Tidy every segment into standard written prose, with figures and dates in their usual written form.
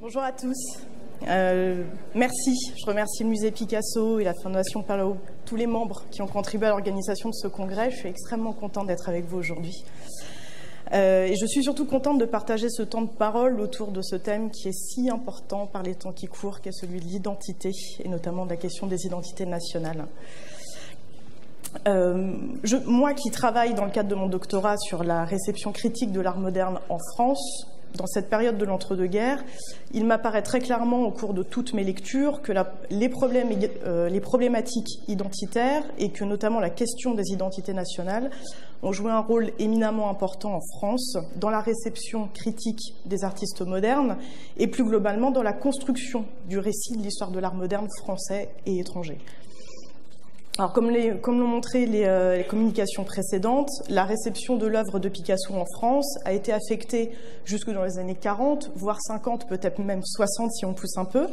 Bonjour à tous. Merci. Je remercie le musée Picasso et la Fondation Palau, tous les membres qui ont contribué à l'organisation de ce congrès. Je suis extrêmement contente d'être avec vous aujourd'hui. Et je suis surtout contente de partager ce temps de parole autour de ce thème qui est si important par les temps qui courent, qui est celui de l'identité, et notamment de la question des identités nationales. Moi qui travaille dans le cadre de mon doctorat sur la réception critique de l'art moderne en France, dans cette période de l'entre-deux-guerres, il m'apparaît très clairement au cours de toutes mes lectures que les problématiques identitaires et que notamment la question des identités nationales ont joué un rôle éminemment important en France dans la réception critique des artistes modernes et plus globalement dans la construction du récit de l'histoire de l'art moderne français et étranger. Alors, comme l'ont montré les communications précédentes, la réception de l'œuvre de Picasso en France a été affectée jusque dans les années 40, voire 50, peut-être même 60 si on pousse un peu,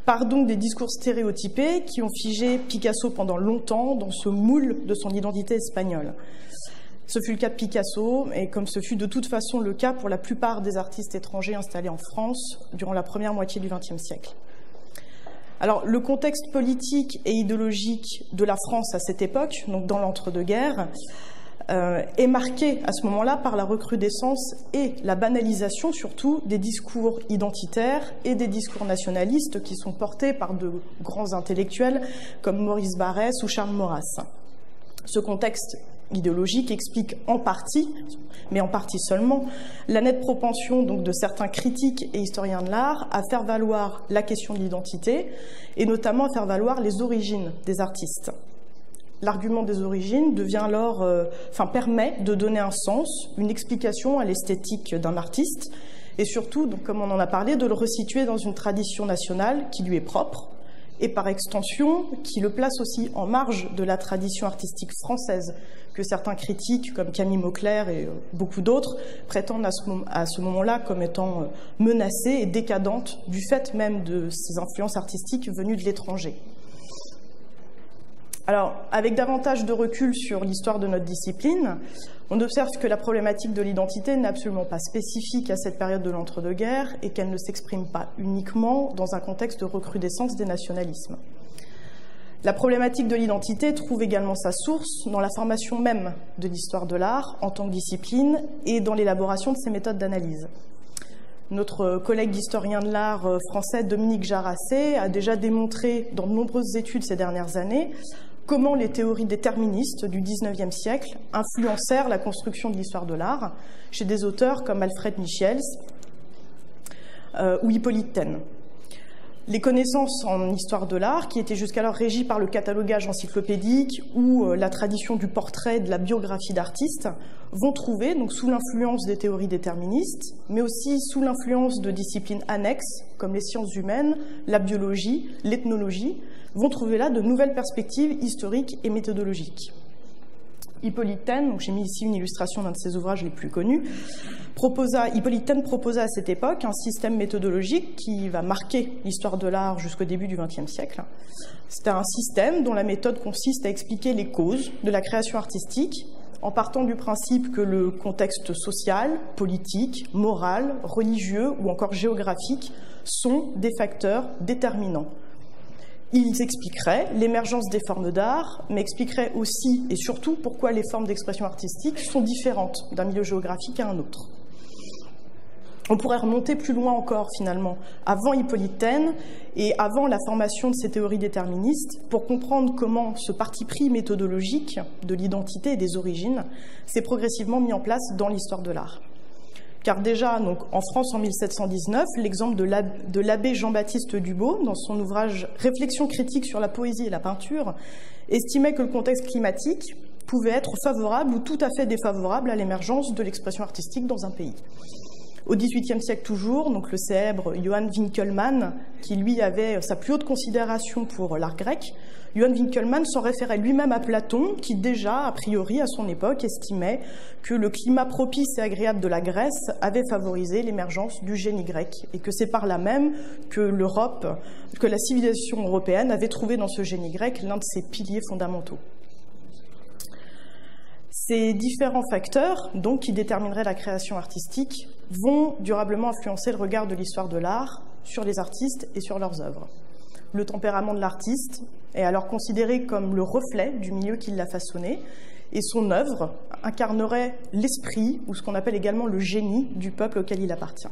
par donc des discours stéréotypés qui ont figé Picasso pendant longtemps dans ce moule de son identité espagnole. Ce fut le cas de Picasso, et comme ce fut de toute façon le cas pour la plupart des artistes étrangers installés en France durant la première moitié du XXe siècle. Alors, le contexte politique et idéologique de la France à cette époque, donc dans l'entre-deux-guerres, est marqué à ce moment-là par la recrudescence et la banalisation surtout des discours identitaires et des discours nationalistes qui sont portés par de grands intellectuels comme Maurice Barrès ou Charles Maurras. Ce contexte idéologique explique en partie, mais en partie seulement, la nette propension donc de certains critiques et historiens de l'art à faire valoir la question de l'identité et notamment à faire valoir les origines des artistes. L'argument des origines devient alors, permet de donner un sens, une explication à l'esthétique d'un artiste et surtout, donc, comme on en a parlé, de le resituer dans une tradition nationale qui lui est propre et par extension qui le place aussi en marge de la tradition artistique française que certains critiques comme Camille Mauclerc et beaucoup d'autres prétendent à ce moment-là comme étant menacée et décadente du fait même de ces influences artistiques venues de l'étranger. Alors, avec davantage de recul sur l'histoire de notre discipline, on observe que la problématique de l'identité n'est absolument pas spécifique à cette période de l'entre-deux-guerres et qu'elle ne s'exprime pas uniquement dans un contexte de recrudescence des nationalismes. La problématique de l'identité trouve également sa source dans la formation même de l'histoire de l'art en tant que discipline et dans l'élaboration de ses méthodes d'analyse. Notre collègue d'historien de l'art français Dominique Jaracé a déjà démontré dans de nombreuses études ces dernières années comment les théories déterministes du XIXe siècle influencèrent la construction de l'histoire de l'art chez des auteurs comme Alfred Michiels ou Hippolyte Taine. Les connaissances en histoire de l'art, qui étaient jusqu'alors régies par le catalogage encyclopédique ou la tradition du portrait, de la biographie d'artistes, vont trouver, donc sous l'influence des théories déterministes, mais aussi sous l'influence de disciplines annexes, comme les sciences humaines, la biologie, l'ethnologie, vont trouver là de nouvelles perspectives historiques et méthodologiques. Hippolyte Taine, j'ai mis ici une illustration d'un de ses ouvrages les plus connus, Hippolyte Taine proposa à cette époque un système méthodologique qui va marquer l'histoire de l'art jusqu'au début du XXe siècle. C'est un système dont la méthode consiste à expliquer les causes de la création artistique en partant du principe que le contexte social, politique, moral, religieux ou encore géographique sont des facteurs déterminants. Ils expliqueraient l'émergence des formes d'art, mais expliqueraient aussi et surtout pourquoi les formes d'expression artistique sont différentes d'un milieu géographique à un autre. On pourrait remonter plus loin encore, finalement, avant Hippolyte Taine et avant la formation de ces théories déterministes, pour comprendre comment ce parti pris méthodologique de l'identité et des origines s'est progressivement mis en place dans l'histoire de l'art. Car déjà, donc, en France, en 1719, l'exemple de l'abbé Jean-Baptiste Dubo, dans son ouvrage « Réflexion critique sur la poésie et la peinture », estimait que le contexte climatique pouvait être favorable ou tout à fait défavorable à l'émergence de l'expression artistique dans un pays. Au XVIIIe siècle toujours, donc le célèbre Johann Winckelmann, qui lui avait sa plus haute considération pour l'art grec, Johann Winckelmann s'en référait lui-même à Platon, qui déjà, a priori, à son époque, estimait que le climat propice et agréable de la Grèce avait favorisé l'émergence du génie grec, et que c'est par là même que la civilisation européenne avait trouvé dans ce génie grec l'un de ses piliers fondamentaux. Ces différents facteurs, donc, qui détermineraient la création artistique, vont durablement influencer le regard de l'histoire de l'art sur les artistes et sur leurs œuvres. Le tempérament de l'artiste est alors considéré comme le reflet du milieu qui l'a façonné, et son œuvre incarnerait l'esprit, ou ce qu'on appelle également le génie, du peuple auquel il appartient.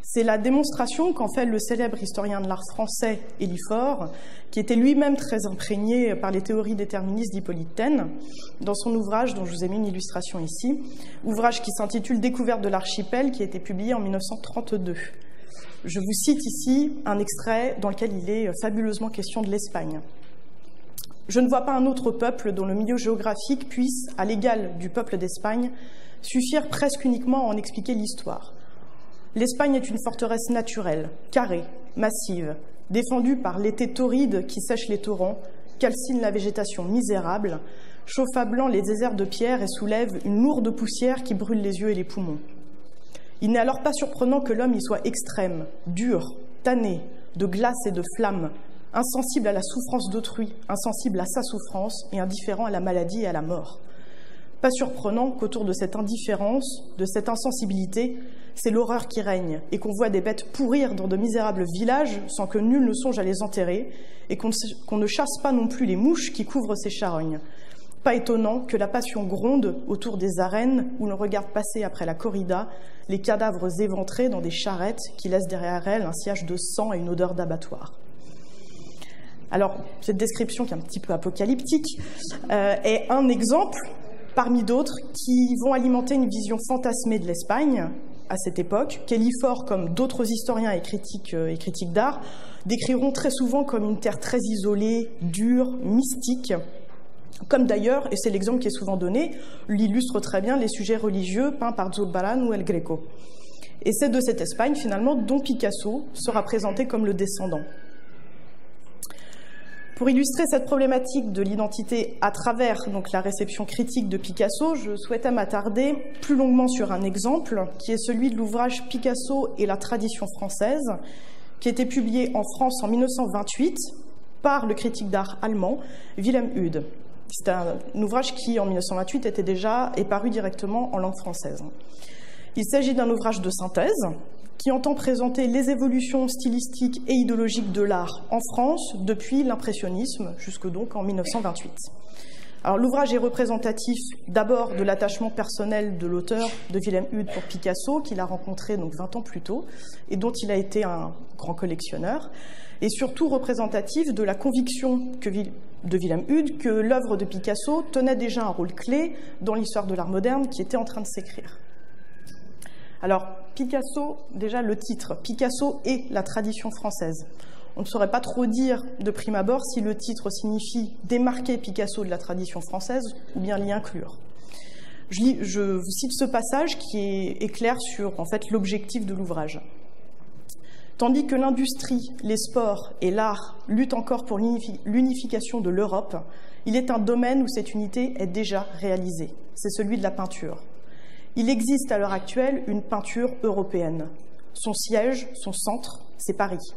C'est la démonstration qu'en fait le célèbre historien de l'art français, Élie Faure, qui était lui-même très imprégné par les théories déterministes d'Hippolyte Taine, dans son ouvrage, dont je vous ai mis une illustration ici, ouvrage qui s'intitule « Découverte de l'archipel », qui a été publié en 1932. Je vous cite ici un extrait dans lequel il est fabuleusement question de l'Espagne. « Je ne vois pas un autre peuple dont le milieu géographique puisse, à l'égal du peuple d'Espagne, suffire presque uniquement à en expliquer l'histoire. L'Espagne est une forteresse naturelle, carrée, massive, défendue par l'été torride qui sèche les torrents, calcine la végétation misérable, chauffe à blanc les déserts de pierre et soulève une lourde poussière qui brûle les yeux et les poumons. Il n'est alors pas surprenant que l'homme y soit extrême, dur, tanné, de glace et de flamme, insensible à la souffrance d'autrui, insensible à sa souffrance et indifférent à la maladie et à la mort. Pas surprenant qu'autour de cette indifférence, de cette insensibilité, c'est l'horreur qui règne et qu'on voit des bêtes pourrir dans de misérables villages sans que nul ne songe à les enterrer et qu'on ne chasse pas non plus les mouches qui couvrent ces charognes. Pas étonnant que la passion gronde autour des arènes où l'on regarde passer après la corrida les cadavres éventrés dans des charrettes qui laissent derrière elles un sillage de sang et une odeur d'abattoir. Alors, cette description qui est un petit peu apocalyptique est un exemple parmi d'autres qui vont alimenter une vision fantasmée de l'Espagne à cette époque, qu'Élie Faure, comme d'autres historiens et critiques d'art, décriront très souvent comme une terre très isolée, dure, mystique, comme d'ailleurs, et c'est l'exemple qui est souvent donné, l'illustre très bien les sujets religieux peints par Zurbarán ou El Greco. Et c'est de cette Espagne, finalement, dont Picasso sera présenté comme le descendant. Pour illustrer cette problématique de l'identité à travers donc, la réception critique de Picasso, je souhaitais m'attarder plus longuement sur un exemple qui est celui de l'ouvrage Picasso et la tradition française, qui a été publié en France en 1928 par le critique d'art allemand Wilhelm Hude. C'est un ouvrage qui, en 1928, est paru directement en langue française. Il s'agit d'un ouvrage de synthèse qui entend présenter les évolutions stylistiques et idéologiques de l'art en France depuis l'impressionnisme jusque donc en 1928. Alors l'ouvrage est représentatif d'abord de l'attachement personnel de l'auteur, de Wilhelm Hude, pour Picasso, qu'il a rencontré donc 20 ans plus tôt et dont il a été un grand collectionneur, et surtout représentatif de la conviction de Wilhelm Hude que l'œuvre de Picasso tenait déjà un rôle clé dans l'histoire de l'art moderne qui était en train de s'écrire. Alors, Picasso, déjà le titre, Picasso et la tradition française. On ne saurait pas trop dire de prime abord si le titre signifie démarquer Picasso de la tradition française ou bien l'y inclure. Je vous cite ce passage qui est clair sur en fait, l'objectif de l'ouvrage. Tandis que l'industrie, les sports et l'art luttent encore pour l'unification de l'Europe, il est un domaine où cette unité est déjà réalisée. C'est celui de la peinture. Il existe à l'heure actuelle une peinture européenne. Son siège, son centre, c'est Paris.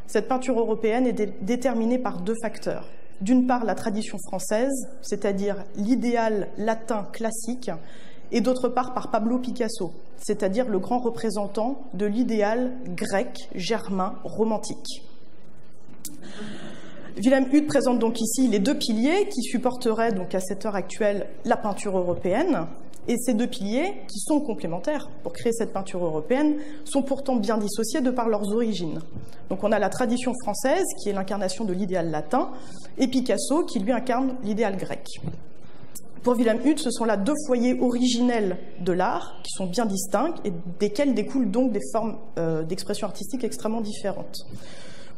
Cette peinture européenne est déterminée par deux facteurs. D'une part, la tradition française, c'est-à-dire l'idéal latin classique, et d'autre part par Pablo Picasso, c'est-à-dire le grand représentant de l'idéal grec, germain, romantique. Wilhelm Hude présente donc ici les deux piliers qui supporteraient donc à cette heure actuelle la peinture européenne. Et ces deux piliers, qui sont complémentaires pour créer cette peinture européenne, sont pourtant bien dissociés de par leurs origines. Donc on a la tradition française, qui est l'incarnation de l'idéal latin, et Picasso, qui lui incarne l'idéal grec. Pour Wilhelm Hude, ce sont là deux foyers originels de l'art, qui sont bien distincts, et desquels découlent donc des formes d'expression artistique extrêmement différentes.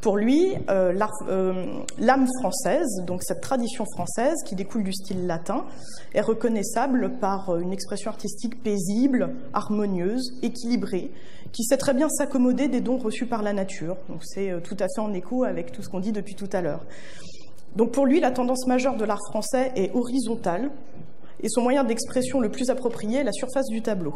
Pour lui, l'âme française, donc cette tradition française qui découle du style latin, est reconnaissable par une expression artistique paisible, harmonieuse, équilibrée, qui sait très bien s'accommoder des dons reçus par la nature. Donc c'est tout à fait en écho avec tout ce qu'on dit depuis tout à l'heure. Donc pour lui, la tendance majeure de l'art français est horizontale, et son moyen d'expression le plus approprié est la surface du tableau.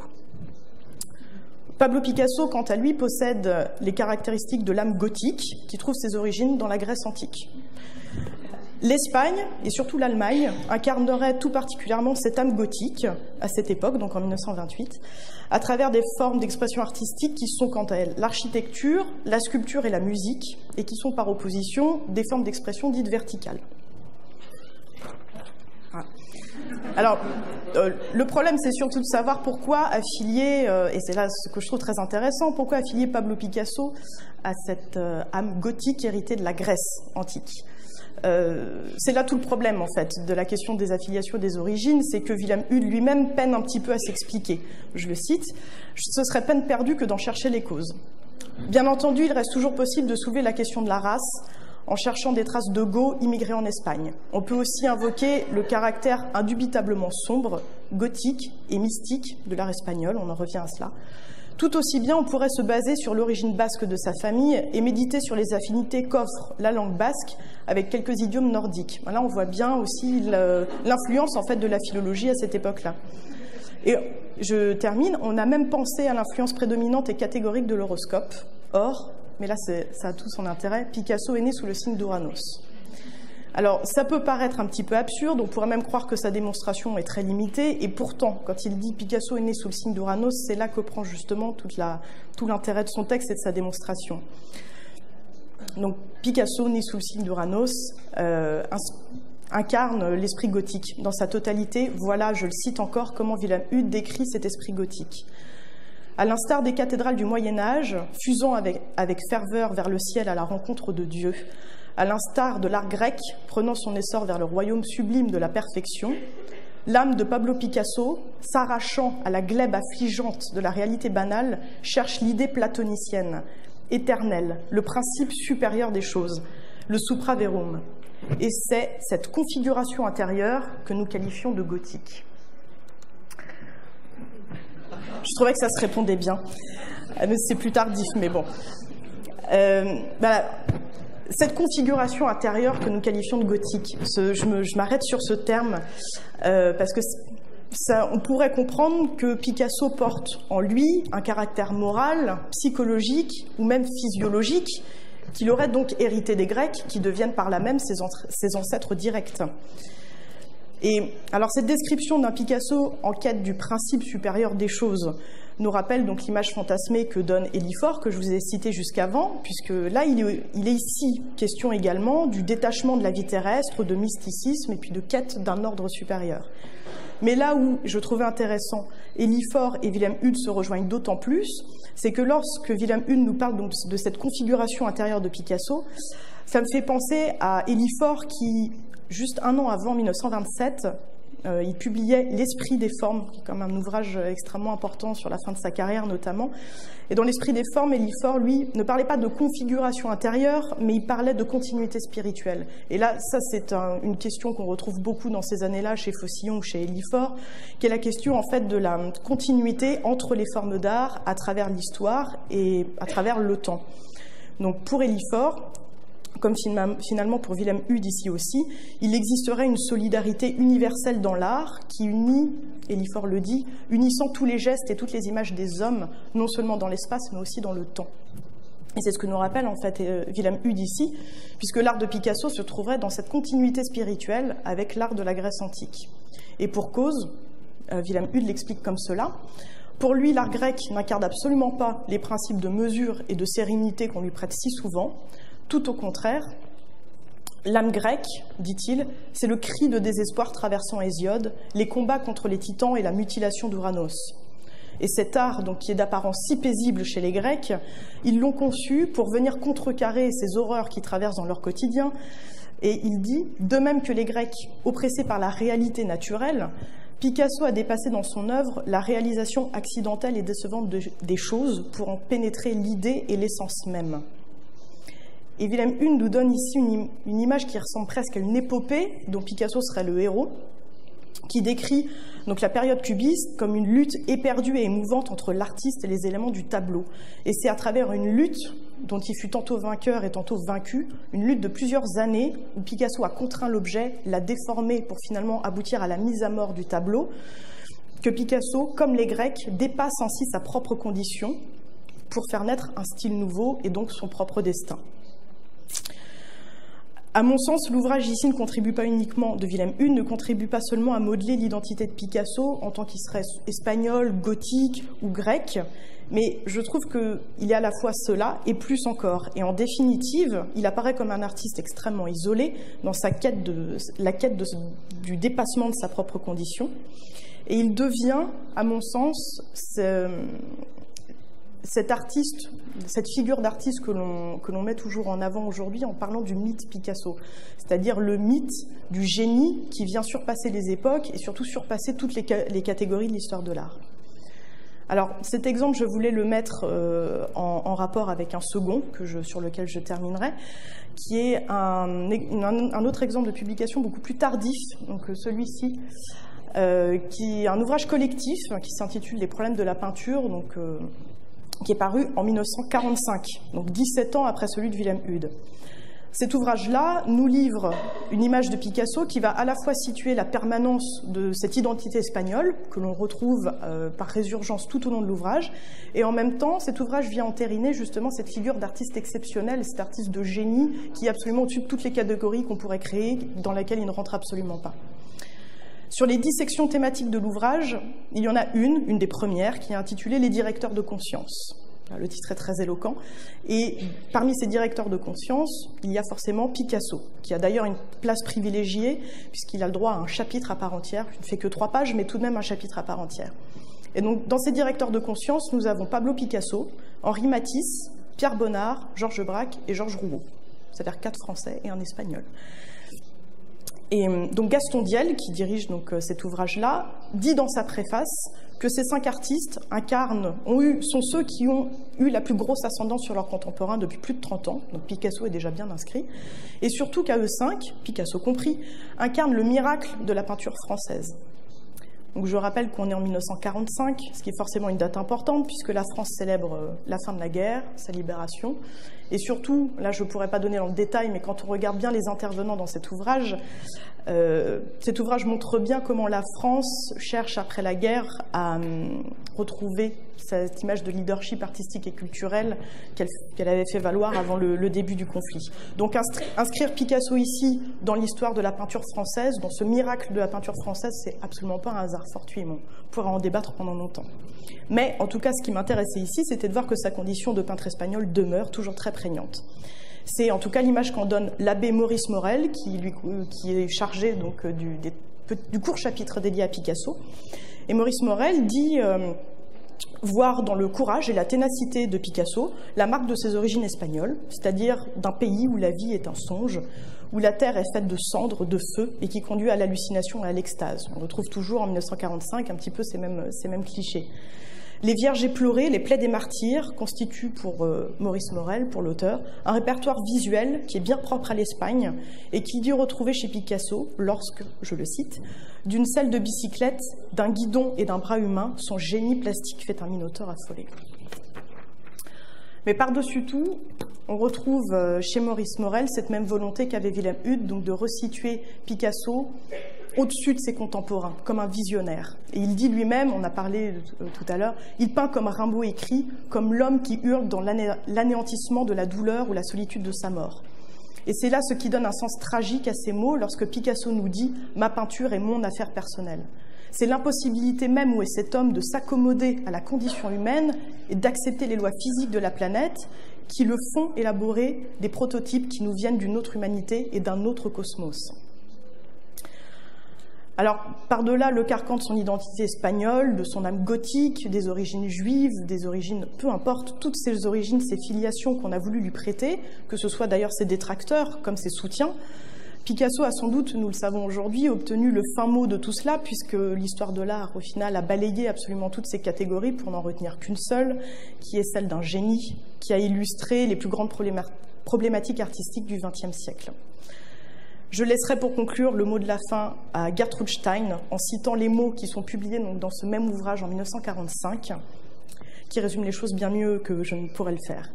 Pablo Picasso, quant à lui, possède les caractéristiques de l'âme gothique qui trouve ses origines dans la Grèce antique. L'Espagne, et surtout l'Allemagne, incarneraient tout particulièrement cette âme gothique, à cette époque, donc en 1928, à travers des formes d'expression artistique qui sont quant à elles l'architecture, la sculpture et la musique, et qui sont par opposition des formes d'expression dites verticales. Voilà. Alors, le problème, c'est surtout de savoir pourquoi affilier, et c'est là ce que je trouve très intéressant, pourquoi affilier Pablo Picasso à cette âme gothique héritée de la Grèce antique. C'est là tout le problème, en fait, de la question des affiliations des origines, c'est que Wilhelm Hude lui-même peine un petit peu à s'expliquer. Je le cite, « Ce serait peine perdue que d'en chercher les causes. Bien entendu, il reste toujours possible de soulever la question de la race en cherchant des traces de Goths immigrés en Espagne. On peut aussi invoquer le caractère indubitablement sombre, gothique et mystique de l'art espagnol, on en revient à cela. Tout aussi bien, on pourrait se baser sur l'origine basque de sa famille et méditer sur les affinités qu'offre la langue basque avec quelques idiomes nordiques. Là, on voit bien aussi l'influence en fait de la philologie à cette époque-là. Et je termine, on a même pensé à l'influence prédominante et catégorique de l'horoscope. Or, mais là ça a tout son intérêt, Picasso est né sous le signe d'Uranos. Alors, ça peut paraître un petit peu absurde, on pourrait même croire que sa démonstration est très limitée, et pourtant, quand il dit Picasso est né sous le signe d'Uranos, c'est là que prend justement tout l'intérêt de son texte et de sa démonstration. Donc, Picasso, né sous le signe d'Uranos, incarne l'esprit gothique dans sa totalité. Voilà, je le cite encore, comment Wilhelm Hude décrit cet esprit gothique. À l'instar des cathédrales du Moyen-Âge, fusant avec ferveur vers le ciel à la rencontre de Dieu, à l'instar de l'art grec, prenant son essor vers le royaume sublime de la perfection, l'âme de Pablo Picasso, s'arrachant à la glèbe affligeante de la réalité banale, cherche l'idée platonicienne, éternelle, le principe supérieur des choses, le supraverum. Et c'est cette configuration intérieure que nous qualifions de gothique. Je trouvais que ça se répondait bien. C'est plus tardif, mais bon. Voilà. Cette configuration intérieure que nous qualifions de gothique, je m'arrête sur ce terme parce que on pourrait comprendre que Picasso porte en lui un caractère moral, psychologique ou même physiologique qu'il aurait donc hérité des Grecs qui deviennent par là même ses ancêtres directs. Et alors cette description d'un Picasso en quête du principe supérieur des choses nous rappelle donc l'image fantasmée que donne Élie-Faure, que je vous ai citée jusqu'avant, puisque là, il est ici question également du détachement de la vie terrestre, de mysticisme et puis de quête d'un ordre supérieur. Mais là où je trouvais intéressant, Élie-Faure et Wilhelm Hude se rejoignent d'autant plus, c'est que lorsque Wilhelm Hude nous parle donc de cette configuration intérieure de Picasso, ça me fait penser à Élie-Faure qui, juste un an avant 1927, il publiait L'Esprit des formes, comme un ouvrage extrêmement important sur la fin de sa carrière notamment. Et dans L'Esprit des formes, Élie-Faure, lui, ne parlait pas de configuration intérieure, mais il parlait de continuité spirituelle. Et là, ça, c'est une question qu'on retrouve beaucoup dans ces années-là chez Faucillon ou chez Élie-Faure, qui est la question, en fait, de la continuité entre les formes d'art à travers l'histoire et à travers le temps. Donc, pour Élie-Faure, comme finalement pour Wilhelm Hude ici aussi, il existerait une solidarité universelle dans l'art qui unit, Élie-Faure le dit, unissant tous les gestes et toutes les images des hommes, non seulement dans l'espace, mais aussi dans le temps. Et c'est ce que nous rappelle en fait Wilhelm Hude ici, puisque l'art de Picasso se trouverait dans cette continuité spirituelle avec l'art de la Grèce antique. Et pour cause, Wilhelm Hude l'explique comme cela. Pour lui, l'art grec n'incarne absolument pas les principes de mesure et de sérénité qu'on lui prête si souvent. Tout au contraire, l'âme grecque, dit-il, c'est le cri de désespoir traversant Hésiode, les combats contre les titans et la mutilation d'Uranos. Et cet art, donc, qui est d'apparence si paisible chez les Grecs, ils l'ont conçu pour venir contrecarrer ces horreurs qui traversent dans leur quotidien. Et il dit, de même que les Grecs, oppressés par la réalité naturelle, Picasso a dépassé dans son œuvre la réalisation accidentelle et décevante des choses pour en pénétrer l'idée et l'essence même. Et Wilhelm Hude nous donne ici une image qui ressemble presque à une épopée dont Picasso serait le héros, qui décrit donc la période cubiste comme une lutte éperdue et émouvante entre l'artiste et les éléments du tableau. Et c'est à travers une lutte dont il fut tantôt vainqueur et tantôt vaincu, une lutte de plusieurs années où Picasso a contraint l'objet, l'a déformé pour finalement aboutir à la mise à mort du tableau, que Picasso, comme les Grecs, dépasse ainsi sa propre condition pour faire naître un style nouveau et donc son propre destin. À mon sens, l'ouvrage ici ne contribue pas uniquement, de Wilhelm Hude, ne contribue pas seulement à modeler l'identité de Picasso en tant qu'il serait espagnol, gothique ou grec, mais je trouve qu'il est à la fois cela et plus encore. Et en définitive, il apparaît comme un artiste extrêmement isolé dans sa quête du dépassement de sa propre condition. Et il devient, à mon sens, cet artiste, cette figure d'artiste que l'on met toujours en avant aujourd'hui en parlant du mythe Picasso, c'est-à-dire le mythe du génie qui vient surpasser les époques et surtout surpasser toutes les catégories de l'histoire de l'art. Alors cet exemple, je voulais le mettre en rapport avec un second sur lequel je terminerai, qui est un autre exemple de publication beaucoup plus tardif, donc celui-ci, qui est un ouvrage collectif qui s'intitule « Les problèmes de la peinture », donc qui est paru en 1945, donc 17 ans après celui de Wilhelm Hude. Cet ouvrage-là nous livre une image de Picasso qui va à la fois situer la permanence de cette identité espagnole, que l'on retrouve par résurgence tout au long de l'ouvrage, et en même temps, cet ouvrage vient entériner justement cette figure d'artiste exceptionnel, cet artiste de génie qui est absolument au-dessus de toutes les catégories qu'on pourrait créer, dans laquelle il ne rentre absolument pas. Sur les 10 sections thématiques de l'ouvrage, il y en a une des premières, qui est intitulée « Les directeurs de conscience ». Le titre est très éloquent. Et parmi ces directeurs de conscience, il y a forcément Picasso, qui a d'ailleurs une place privilégiée, puisqu'il a le droit à un chapitre à part entière. Il ne fait que 3 pages, mais tout de même un chapitre à part entière. Et donc, dans ces directeurs de conscience, nous avons Pablo Picasso, Henri Matisse, Pierre Bonnard, Georges Braque et Georges Rouault. C'est-à-dire 4 Français et un Espagnol. Et donc Gaston Diel, qui dirige donc cet ouvrage-là, dit dans sa préface que ces 5 artistes sont ceux qui ont eu la plus grosse ascendance sur leurs contemporains depuis plus de 30 ans, donc Picasso est déjà bien inscrit, et surtout qu'à eux 5, Picasso compris, incarnent le miracle de la peinture française. Donc je rappelle qu'on est en 1945, ce qui est forcément une date importante, puisque la France célèbre la fin de la guerre, sa libération. Et surtout, là je ne pourrais pas donner dans le détail, mais quand on regarde bien les intervenants dans cet ouvrage montre bien comment la France cherche après la guerre à retrouver cette image de leadership artistique et culturel qu'elle avait fait valoir avant le début du conflit. Donc inscrire Picasso ici dans l'histoire de la peinture française, dans ce miracle de la peinture française, c'est absolument pas un hasard fortuit, on pourra en débattre pendant longtemps. Mais en tout cas, ce qui m'intéressait ici, c'était de voir que sa condition de peintre espagnol demeure toujours très prégnante. C'est en tout cas l'image qu'en donne l'abbé Maurice Morel, qui est chargé donc, du court chapitre dédié à Picasso. Et Maurice Morel dit voir dans le courage et la ténacité de Picasso la marque de ses origines espagnoles, c'est-à-dire d'un pays où la vie est un songe, où la terre est faite de cendres, de feu, et qui conduit à l'hallucination et à l'extase. On retrouve toujours en 1945 un petit peu ces mêmes clichés. Les Vierges éplorées, les plaies des martyrs constituent pour Maurice Morel, pour l'auteur, un répertoire visuel qui est bien propre à l'Espagne et qui dit retrouver chez Picasso, lorsque, je le cite, « d'une selle de bicyclette, d'un guidon et d'un bras humain, son génie plastique fait un minotaure affolé ». Mais par-dessus tout, on retrouve chez Maurice Morel cette même volonté qu'avait Wilhelm Hude, donc de resituer Picasso au-dessus de ses contemporains, comme un visionnaire. Et il dit lui-même, on a parlé tout à l'heure, il peint comme Rimbaud écrit, comme l'homme qui hurle dans l'anéantissement de la douleur ou la solitude de sa mort. Et c'est là ce qui donne un sens tragique à ces mots lorsque Picasso nous dit « ma peinture est mon affaire personnelle ». C'est l'impossibilité même où est cet homme de s'accommoder à la condition humaine et d'accepter les lois physiques de la planète qui le font élaborer des prototypes qui nous viennent d'une autre humanité et d'un autre cosmos. Alors, par-delà le carcan de son identité espagnole, de son âme gothique, des origines juives, des origines, peu importe, toutes ces origines, ces filiations qu'on a voulu lui prêter, que ce soit d'ailleurs ses détracteurs comme ses soutiens, Picasso a sans doute, nous le savons aujourd'hui, obtenu le fin mot de tout cela, puisque l'histoire de l'art, au final, a balayé absolument toutes ces catégories pour n'en retenir qu'une seule, qui est celle d'un génie, qui a illustré les plus grandes problématiques artistiques du XXe siècle. Je laisserai pour conclure le mot de la fin à Gertrude Stein, en citant les mots qui sont publiés donc, dans ce même ouvrage en 1945, qui résument les choses bien mieux que je ne pourrais le faire.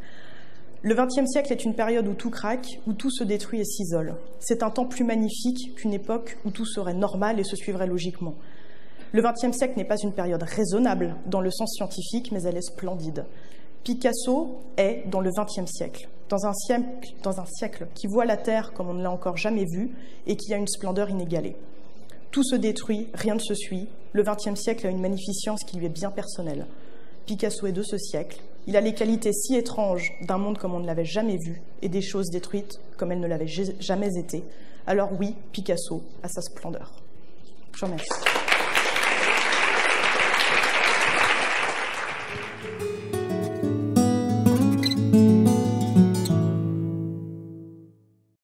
Le XXe siècle est une période où tout craque, où tout se détruit et s'isole. C'est un temps plus magnifique qu'une époque où tout serait normal et se suivrait logiquement. Le XXe siècle n'est pas une période raisonnable dans le sens scientifique, mais elle est splendide. Picasso est dans le XXe siècle. dans un siècle qui voit la Terre comme on ne l'a encore jamais vue et qui a une splendeur inégalée. Tout se détruit, rien ne se suit. Le XXe siècle a une magnificence qui lui est bien personnelle. Picasso est de ce siècle. Il a les qualités si étranges d'un monde comme on ne l'avait jamais vu et des choses détruites comme elles ne l'avaient jamais été. Alors oui, Picasso a sa splendeur. Je vous remercie.